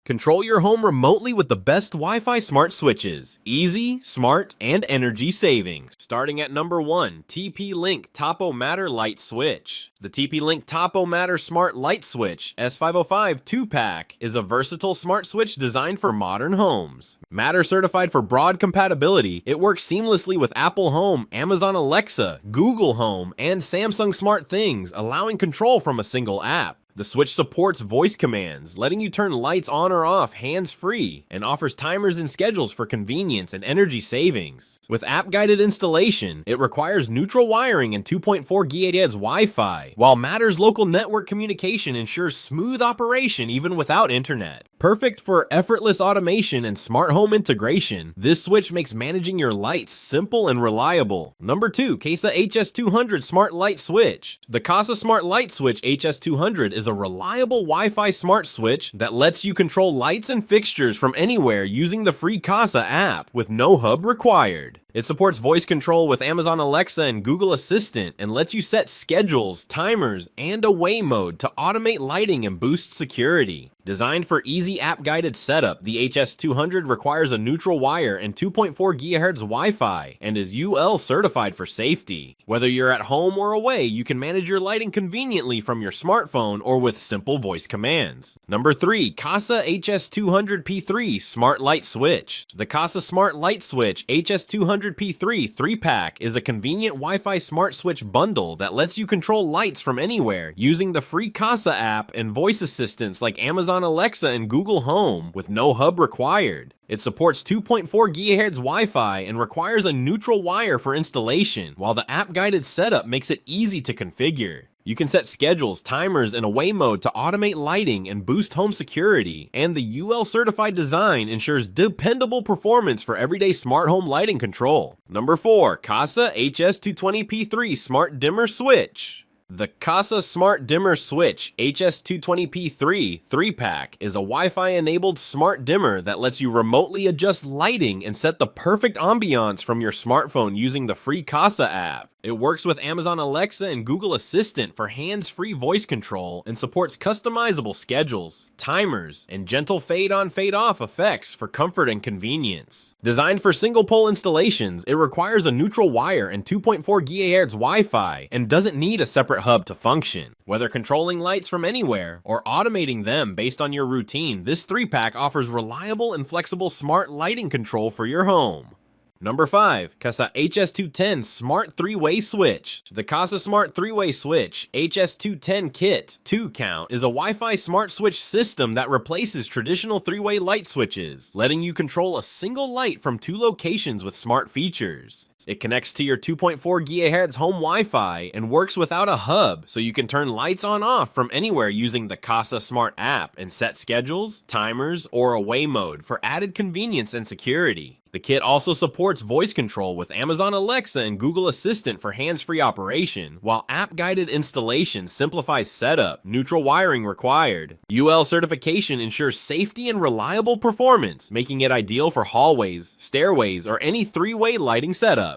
Control your home remotely with the best Wi-Fi smart switches. Easy, smart, and energy saving. Starting at number 1, TP-Link Tapo Matter Light Switch. The TP-Link Tapo Matter Smart Light Switch S505 2-pack is a versatile smart switch designed for modern homes. Matter certified for broad compatibility, it works seamlessly with Apple Home, Amazon Alexa, Google Home, and Samsung Smart Things, allowing control from a single app. The switch supports voice commands, letting you turn lights on or off hands-free, and offers timers and schedules for convenience and energy savings. With app-guided installation, it requires neutral wiring and 2.4 GHz Wi-Fi, while Matter's local network communication ensures smooth operation even without internet. Perfect for effortless automation and smart home integration, this switch makes managing your lights simple and reliable. Number 2, Kasa HS200 Smart Light Switch. The Kasa Smart Light Switch HS200 is a reliable Wi-Fi smart switch that lets you control lights and fixtures from anywhere using the free Kasa app with no hub required. It supports voice control with Amazon Alexa and Google Assistant and lets you set schedules, timers, and away mode to automate lighting and boost security. Designed for easy app-guided setup, the HS200 requires a neutral wire and 2.4 GHz Wi-Fi and is UL certified for safety. Whether you're at home or away, you can manage your lighting conveniently from your smartphone or with simple voice commands. Number 3, Kasa HS200P3 Smart Light Switch. The Kasa Smart Light Switch HS200P3 3-pack is a convenient Wi-Fi smart switch bundle that lets you control lights from anywhere using the free Kasa app and voice assistants like Amazon Alexa and Google Home with no hub required. It supports 2.4 GHz Wi-Fi and requires a neutral wire for installation, while the app-guided setup makes it easy to configure. You can set schedules, timers, and away mode to automate lighting and boost home security, and the UL certified design ensures dependable performance for everyday smart home lighting control. Number 4, Kasa HS220P3 Smart Dimmer Switch. The Kasa Smart Dimmer Switch HS220P3 3-pack is a Wi-Fi enabled smart dimmer that lets you remotely adjust lighting and set the perfect ambiance from your smartphone using the free Kasa app. It works with Amazon Alexa and Google Assistant for hands-free voice control and supports customizable schedules, timers, and gentle fade-on fade-off effects for comfort and convenience. Designed for single-pole installations, it requires a neutral wire and 2.4 GHz Wi-Fi and doesn't need a separate hub to function. Whether controlling lights from anywhere or automating them based on your routine, this 3-pack offers reliable and flexible smart lighting control for your home. Number 5, Kasa HS210 Smart 3-Way Switch. The Kasa Smart 3-Way Switch HS210 Kit 2 count is a Wi-Fi smart switch system that replaces traditional 3-way light switches, letting you control a single light from 2 locations with smart features. It connects to your 2.4 GHz home Wi-Fi and works without a hub, so you can turn lights on/off from anywhere using the Kasa Smart app and set schedules, timers, or away mode for added convenience and security. The kit also supports voice control with Amazon Alexa and Google Assistant for hands-free operation, while app-guided installation simplifies setup, neutral wiring required. UL certification ensures safety and reliable performance, making it ideal for hallways, stairways, or any 3-way lighting setup.